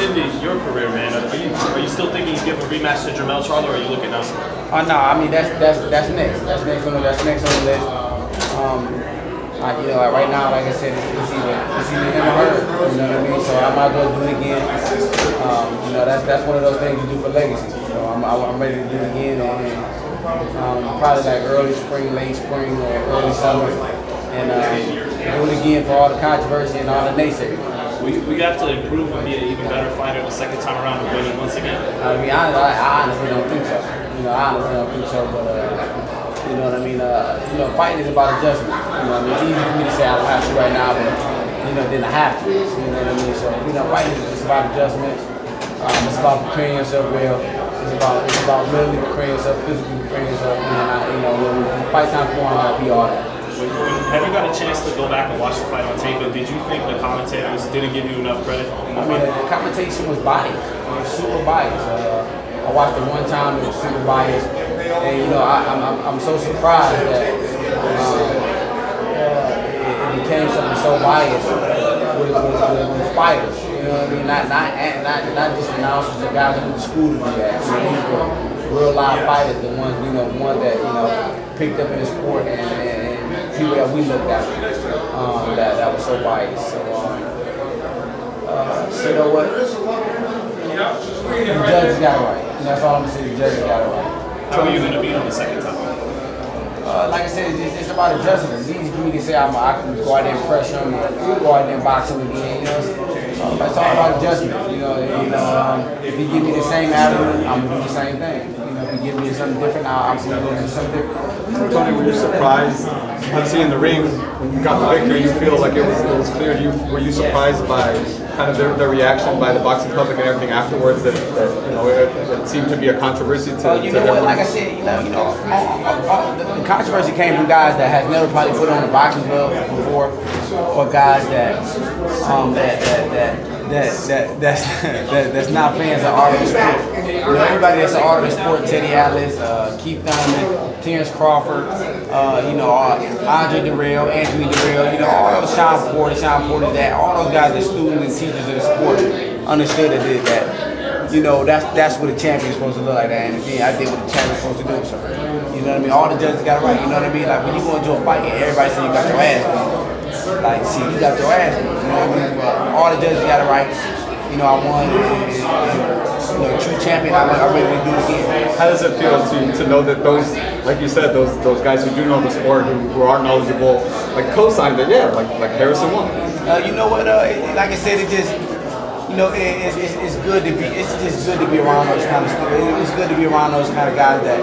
into your career, man, are you still thinking you give a rematch to Charlo, or are you looking elsewhere? No, I mean that's next. That's next on the list. You know, right now, like I said, it's either him or her. You know what I mean? So I might as well do it again. You know, that's one of those things you do for legacy. So I'm ready to do it again, and probably like early spring, late spring, or early summer, and do it again for all the controversy and all the naysayers. Will you have to improve and be an even better fighter the second time around to win it once again? I mean, I honestly don't think so. You know, I honestly don't think so, but you know what I mean? You know, fighting is about adjustment. You know what I mean? It's easy for me to say I don't have to right now, but you know, then I have to. You know what I mean? So, you know, fighting is just about adjustment. It's about preparing yourself well. It's about mentally preparing yourself, physically preparing yourself. And you know, when fight time comes on, I'll be all that. Have you got a chance to go back and watch the fight on tape? Did you think the commentators didn't give you enough credit in the fight? The commentation was biased. It was super biased. I watched it one time, it was super biased. And you know, I'm so surprised that it became something so biased with fighters. You know what I mean? Not just announcers, the guys who went to school to do that. I mean, these were real live fighters, the ones that picked up in the sport and people that we looked at that was so biased. So you know what? The judges got it right. And that's all I'm gonna say. The judges got it right. How are you going to beat him the second time? Like I said, it's about adjustment. It's easy for me to say I can go out there and pressure him, go out there and box him again. You know, it's all about adjustment. You know, if he give me the same attitude, I'm gonna do the same thing. You know, if he give me something different, I'm gonna do something different. Tony, were you surprised? Obviously, in the ring, when you got the victory, you feel like it was clear to you. Were you surprised by kind of their reaction by the boxing public and everything afterwards? That you know, it seemed to be a controversy to. You know what? Like I said, you know, the controversy came from guys that has never probably put on a boxing glove before, or guys that's not fans of art of the sport. You know, everybody that's an art of the sport, Teddy Atlas, Keith Thurman, Terrence Crawford, you know, Andre Durrell, Anthony Durrell, you know, all those Sean Porter, that all those guys that students and teachers of the sport understood that. You know, that's what a champion's supposed to look like. That, and again, I did what the champion's supposed to do. So, you know what I mean? All the judges got it right. You know what I mean? Like when you go into a fight and everybody say you got your ass beat. Like, see, you got your ass beat. You know what I mean? But all the judges got it right. You know, I won. You know, true champion. I'm ready to do it again. How does it feel to know that those, like you said, those guys who do know the sport, who are knowledgeable, like co-signed it? Yeah, like Harrison won. You know what? Like I said, it just. You know, it's good to be. It's just good to be around those kind of stuff. It's good to be around those kind of guys that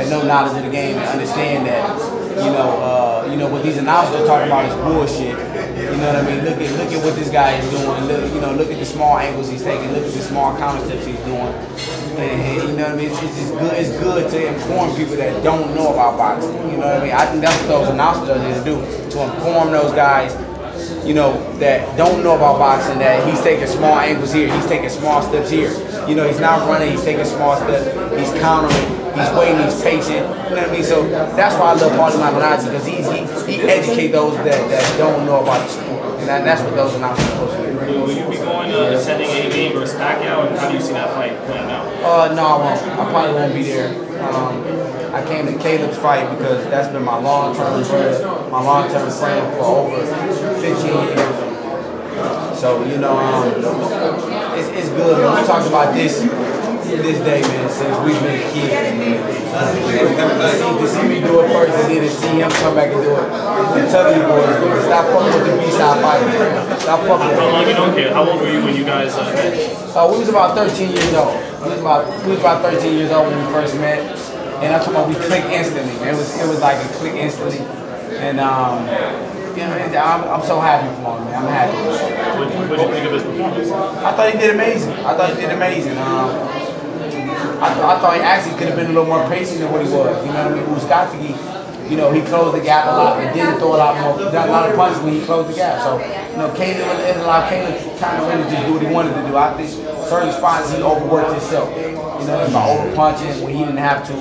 know knowledge of the game and understand that. You know what these announcers are talking about is bullshit. You know what I mean? Look at what this guy is doing. Look at the small angles he's taking. Look at the small counter steps he's doing. And you know what I mean? It's just good. It's good to inform people that don't know about boxing. You know what I mean? I think that's what those announcers are here to do, to inform those guys, you know, that don't know about boxing, that he's taking small angles here, he's taking small steps here. You know, he's not running, he's taking small steps, he's countering, he's waiting, he's patient. You know what I mean? So that's why I love Paulie Malignaggi, because he educates those that don't know about the sport. And that's what those announcers are supposed to do. Will you be going attending a game versus Pacquiao, and how do you see that fight playing out? No, I won't. I probably won't be there. I came to Caleb's fight because that's been my long-term friend, my long-term friend for over 15 years. So, you know, it's good. We talked about this day, man, since we've been kids. To see me do it first and then to see him come back and do it. I'm telling you boys, stop fucking with the B-side fight. Stop fucking with it. How long you don't care? How old were you when you guys met? We was about 13 years old. We was about 13 years old when we first met. And I'm talking about we clicked instantly. It was like a click instantly. And you know, I'm so happy for him, man. I'm happy. What did you think of his performance? I thought he did amazing. I thought he actually could have been a little more patient than what he was. You know what I mean? Uskowski, you know, he closed the gap a lot and didn't throw a lot of punches when he closed the gap. So, you know, Caleb allowed Caleb kind of really just do what he wanted to do. I think certain spots he overworked himself. You know, by over punching when he didn't have to,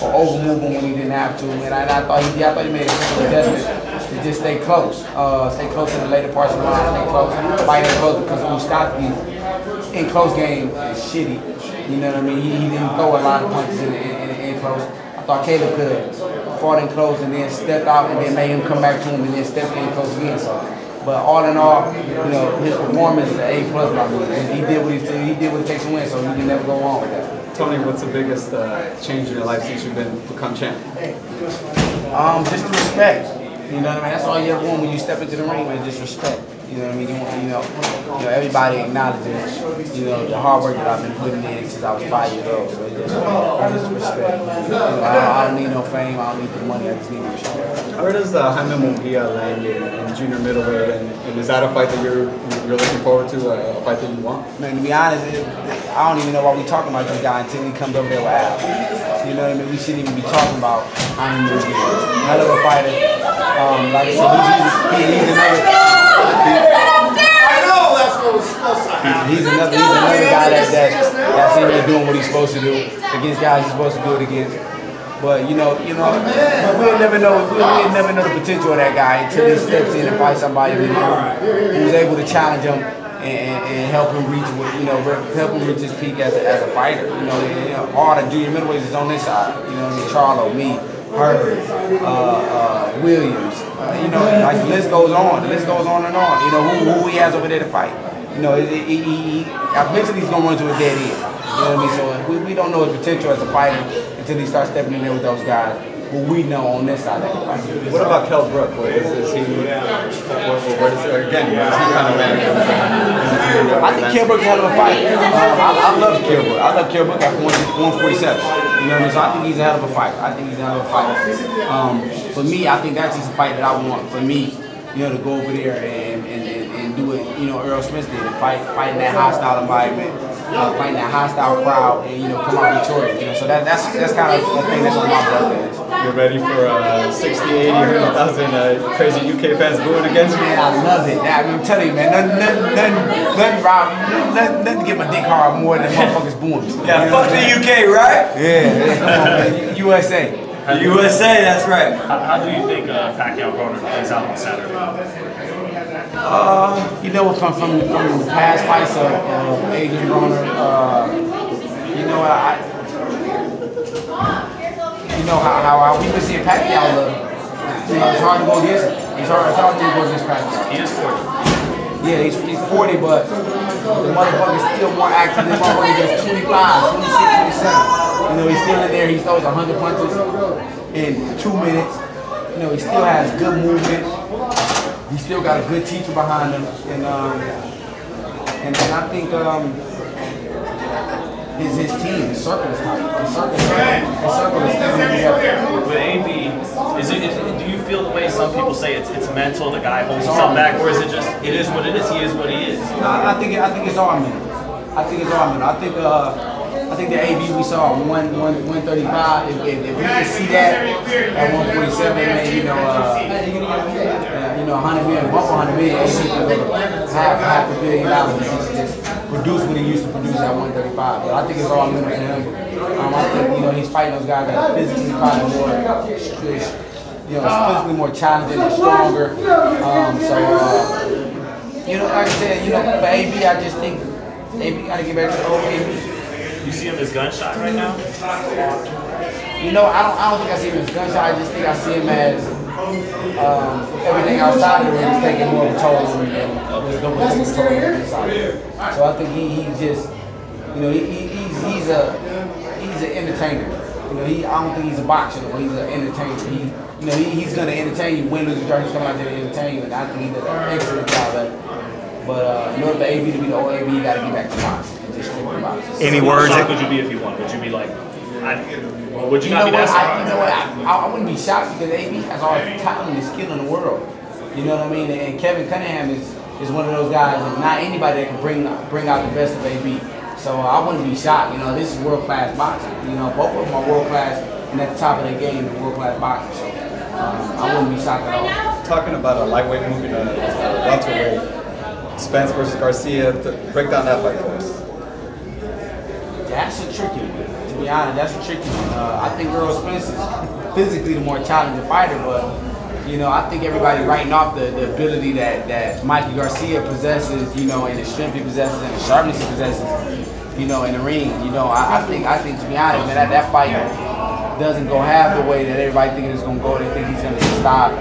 or over moving when he didn't have to. And I thought he made a simple adjustment to just stay close in the later parts of the round, stay close, fighting close, because Uskowski, in close game is shitty. You know what I mean? He didn't throw a lot of punches in close. I thought Caleb could have fought in close and then stepped out and then made him come back to him and then step in close again. So, but all in all, you know, his performance is an A+ by me. And he did what it takes to win, so he can never go wrong with that. Tony, what's the biggest change in your life since you've become champ? Just the respect. You know what I mean? That's all you ever want when you step into the ring, is just respect. You know what I mean? You know, everybody acknowledges, you know, the hard work that I've been putting in since I was 5 years old. So it's just respect. You know, I don't need no fame. I don't need the money. I just need the respect. Where does Jaime Munguia land in junior middleweight? And is that a fight that you're looking forward to? A fight that you want? Man, to be honest, I don't even know why we talking about this guy until he comes over there with Al. You know what I mean? We shouldn't even be talking about Jaime Munguia. Hell of a fighter. Like I said, he's another. He's another guy that seems to be doing what he's supposed to do against guys he's supposed to do it against. But we'll never know the potential of that guy until he steps in and fights somebody who's able to challenge him and help him reach his peak as a fighter. All the junior middleweights is on this side. Charlo, me, Herbert, Williams. Like the list goes on. The list goes on and on. Who he has over there to fight. Eventually he's gonna run to a dead end. You know what I mean? So we don't know his potential as a fighter until he starts stepping in there with those guys who we know on this side that can fight. What about Kell Brook? Is he kind of man? I think Kell Brook's a hell of a fighter. I love Kell Brook. I love Kell Brook at 147. You know what I mean? So I think he's a hell of a fighter. For me, I think that's just a fight that I want. For me, to go over there and do it, Earl Smith did, fight in that hostile environment, fighting that hostile crowd, and come out victorious. So that's kind of the thing that's on my bucket list. You're ready for 60, 80, 100,000 crazy UK fans booing against you? Man, I love it. I'm telling you, man, nothing to get my dick hard more than motherfuckers booing. Yeah, fuck the UK, right? Yeah, come on, man. USA. USA, that's right. How do you think Pacquiao-Broner plays out on Saturday? From the past fights of Adrian Broner, how we've been seeing Pacquiao look. It's hard to go against him. It's hard to go against Pacquiao. He is 40. Yeah, he's 40, but the motherfucker's still more active than motherfucker that's 25, 26, 27. He's still in there. He throws 100 punches in 2 minutes. He still has good movement. He still got a good teacher behind him, and I think his team, his circle is tight. His circle is together. With AB, do you feel the way some people say it's mental? The guy holds himself back, or is it just it is what it is? He is what he is. I think it's all mental. I think the AB we saw 135. If we can see that at 147, man, 100 million, bump 100 million, half $1 billion just produce what he used to produce at 135. But I think it's all mental for him. I think he's fighting those guys that are physically probably physically more challenging and stronger. Like I said, for AB, I just think AB got to get back to the old AB. You see him as gunshot right now? I don't think I see him as gunshot. I just think I see him as everything outside of the ring is taking more of a toll on him than what's going to take a toll on him inside. So I think he's just, he's an entertainer. I don't think he's a boxer, but he's an entertainer. He's going to entertain you, win, lose, or draw. He's coming out there to entertain you, and I think he does an excellent job at it. But in order for AB to be the old AB, you got to get back to boxing. Any words? How shocked would you be if you won? Would you be like, would you not be that surprised? I wouldn't be shocked because AB has all the talent and skill in the world. You know what I mean? And Kevin Cunningham is one of those guys, and not anybody that can bring out the best of AB. So I wouldn't be shocked. This is world-class boxing. Both of them are world-class, and at the top of their game, they're world-class boxing. So I wouldn't be shocked at all. Talking about a lightweight moving to welterweight, Spence versus Garcia, break down that fight for us. That's a tricky one. To be honest, that's a tricky one. I think Earl Spence is physically the more challenging fighter, but You know, I think everybody writing off the ability that Mikey Garcia possesses, you know, and the strength he possesses and the sharpness he possesses, you know, in the ring. You know, I think to be honest, man, that fight doesn't go half the way that everybody thinks it's gonna go. They think he's gonna stop.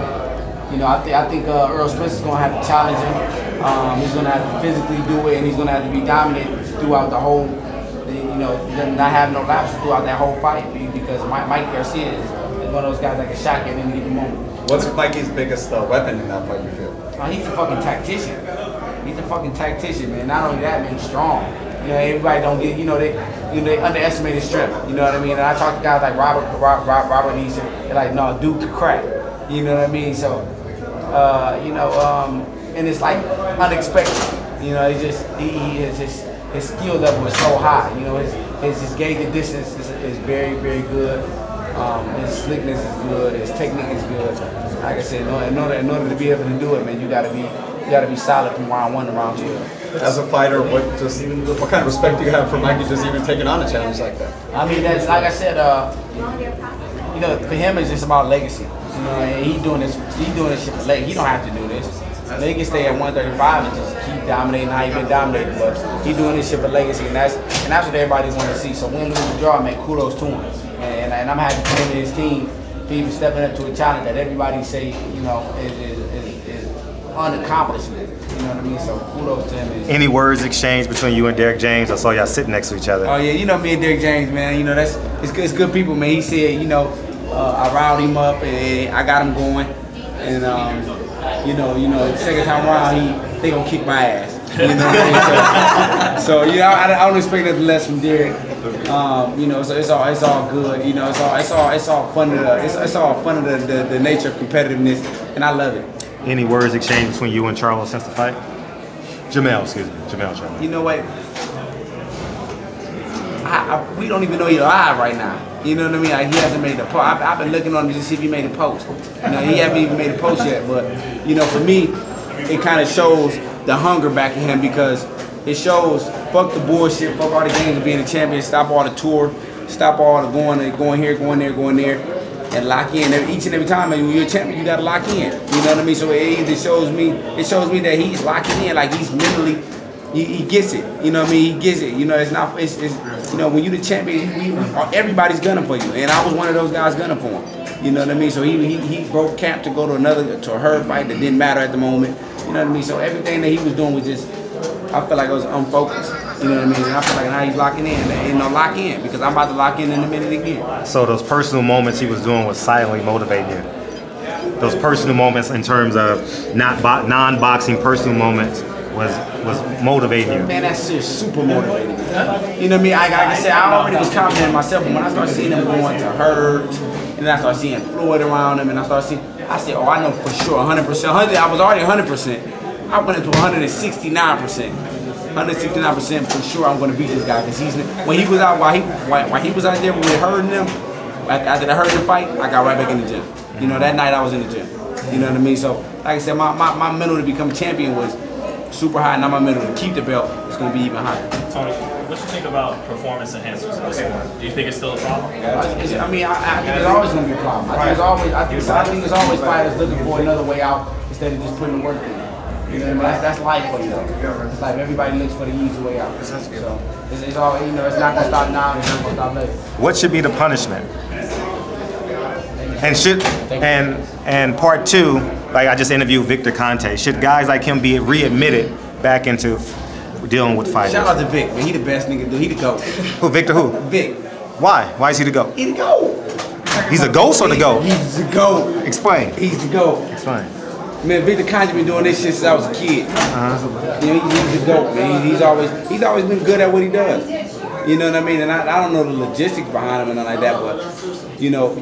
You know, I think Earl Spence is gonna have to challenge him. He's gonna have to physically do it, and he's gonna have to be dominant throughout the whole. You know, not have no lapses throughout that whole fight because Mike Garcia is one of those guys that can shock you at any given moment. What's Mikey's biggest weapon in that fight, you feel? He's a fucking tactician. He's a fucking tactician, man. Not only that, man, he's strong. You know, everybody don't get, they underestimate his strength. You know what I mean? And I talk to guys like Robert Neeson. They're like, no, dude can crack. You know what I mean? So, and it's like unexpected. You know, it's just his skill level is so high. You know, his gauge and distance is very, very good. His slickness is good. His technique is good. Like I said, in order to be able to do it, man, you gotta be solid from round 1 to round 2. As a fighter, what kind of respect do you have for Mikey just even taking on a challenge like that? I mean, that's like I said. You know, for him, it's just about legacy. You know, and he's doing this shit for legacy. He don't have to do this. They can stay at 135 and just keep dominating how he been dominating, but he doing this shit for legacy, and that's what everybody want to see. So win, lose, or draw, man, kudos to him, and I'm happy for him and his team for even stepping up to a challenge that everybody say, you know, is unaccomplished. You know what I mean? So kudos to him. Any words exchanged between you and Derek James? I saw y'all sitting next to each other. Oh yeah, you know me and Derek James, man. You know it's good people, man. He said, you know, I riled him up and I got him going, and you know, the second time around, they gonna kick my ass. You know what I mean? So you know, I don't expect nothing less from Derek. You know, so it's all good. You know, it's all fun of the nature of competitiveness, and I love it. Any words exchanged between you and Charlo since the fight? Jamel, excuse me, Jamel Charlo. You know what? We don't even know he's alive right now. You know what I mean? Like, he hasn't made the post. I've been looking on him to see if he made a post. You know, he hasn't even made a post yet. But you know, for me, it kind of shows the hunger back in him because it shows fuck the bullshit, fuck all the games of being a champion, stop all the tour, stop all the going here, going there, and lock in. Each and every time when you're a champion, you gotta lock in. You know what I mean? So it either shows me that he's locking in, like he's mentally. He gets it, you know what I mean? He gets it, you know. It's you know, when you're the champion, everybody's gunning for you, and I was one of those guys gunning for him. You know what I mean? So he broke camp to go to a Hurd fight that didn't matter at the moment. You know what I mean? So everything that he was doing was just, I felt like it was unfocused. You know what I mean? And I feel like now he's locking in, you know, lock in because I'm about to lock in a minute again. So those personal moments he was doing was silently motivating you. Those personal moments in terms of non-boxing personal moments was motivating you. Man, that's just super motivating. You know what I mean? Like I said, I already was confident in myself, but when I started seeing him going to Hurd, and then I started seeing Floyd around him, and I said, oh, I know for sure, 100%. I was already 100%. I went into 169%. 169% for sure I'm going to beat this guy because when he was out, while he was out there with Hurd and them, like after the Hurd and fight, I got right back in the gym. You know, that night I was in the gym. You know what I mean? So, like I said, my mental to become champion was super high, and now my mental to keep the belt is going to be even higher. Tony, what do you think about performance enhancers in this sport? Do you think it's still a problem? I mean, I think it's always going to be a problem. I think it's always fighters looking for another way out instead of just putting the work in. You know, that's life for you. It's like everybody looks for the easy way out. So it's all, you know, it's not going to stop now, it's not going to stop later. What should be the punishment? And part 2, like I just interviewed Victor Conte. Should guys like him be readmitted back into dealing with fighters? Shout out to Vic, man. He the best nigga. He the GOAT. Who? Victor who? Vic. Why? Why is he the GOAT? He the GOAT. He's a ghost or the GOAT? He's the GOAT. Explain. He's the GOAT. Explain. Man, Victor Conte been doing this shit since I was a kid. You know, he's the GOAT, man. He's always been good at what he does. You know what I mean? And I don't know the logistics behind him and nothing like that, but you know.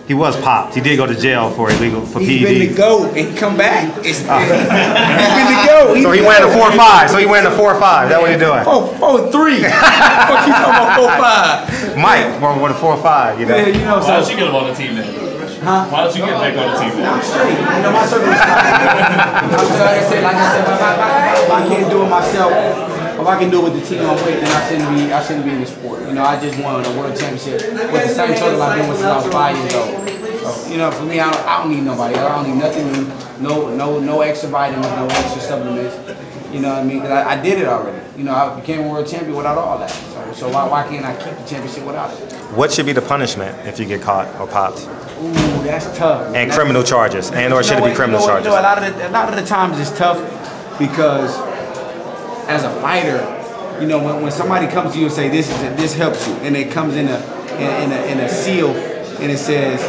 He was popped. He did go to jail for PED. He's been the GOAT, and he come back. He's been the GOAT. So he went to 4-5. So he went to 4-5. That's what he doing? 4-3. Fuck you talking about 4-5? Mike went to 4-5. You know. Yeah, you know. Why don't you get him on the team then? Huh? Why don't you get back on the team then? I'm straight. You know, my circumstances. Like I said, if I can't do it myself. If I can do it with the team I'm with, then I shouldn't be in the sport. You know, I just won a world championship with the same total I've been with since I was 5 years old. So, you know, for me, I don't need nobody. I don't need nothing new, no extra vitamins, no extra supplements. You know what I mean? Because I did it already. You know, I became a world champion without all that. So why can't I keep the championship without it? What should be the punishment if you get caught or popped? Ooh, that's tough. And criminal charges, or should it be criminal charges? You know, a lot of the times it's tough because as a fighter, you know, when somebody comes to you and say this helps you, and it comes in a seal, and it says,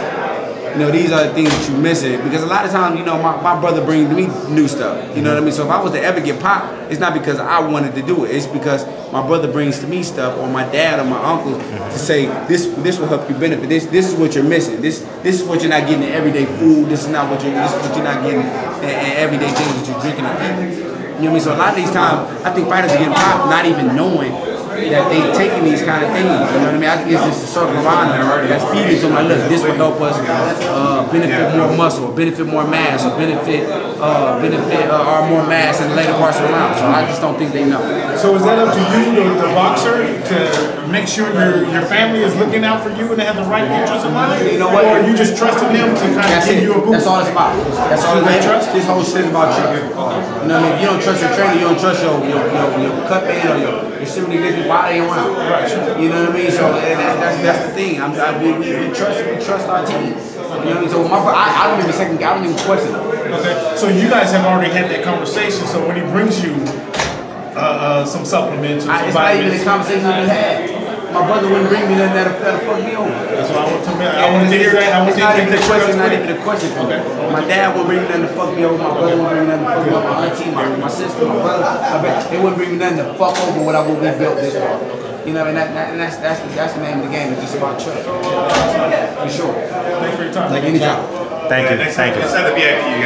you know, these are the things that you're missing. Because a lot of times, you know, my brother brings me new stuff. You know what I mean? So if I was to ever get popped, it's not because I wanted to do it. It's because my brother brings to me stuff, or my dad or my uncle, to say this will help you benefit. This is what you're missing. This is what you're not getting in everyday food. This is not what you're not getting in everyday things that you're drinking or eating. You know what I mean? So a lot of these times, I think fighters are getting popped not even knowing that they taking these kind of things. You know what I mean? I think it's just a circle around that's feeding to them like, look, this will help us benefit more muscle, benefit more mass, or benefit more mass in the later parts of the round. So I just don't think they know. So is that up to you, the boxer, to make sure your family is looking out for you and they have the right interests in mind? You know what? Or are you just trusting them to kind of give you a boost? That's all it's about. That's all it's about. This whole shit is about you. You know what I mean? If you don't trust your trainer, you don't trust your cut man or your shooting business while they around. Right. You know what I mean? So that's the thing. We trust our team. You know what I mean? So I don't even question it. Okay. So you guys have already had that conversation. So when he brings you some supplements, or some it's not even vitamins, a conversation we had. My brother wouldn't bring me nothing that'll fuck me over. that's what I want to hear that. I want to hear that. It's not even a question for me. My dad wouldn't bring me nothing to fuck me over. My brother wouldn't bring me nothing to fuck me over. My auntie, my sister, my brother. They wouldn't bring me nothing to fuck over what we built this far. You know, and that's the name of the game. It's just about trust. For sure. Thanks for your time. Like anytime. Thank you. Let's have the VIP, you guys.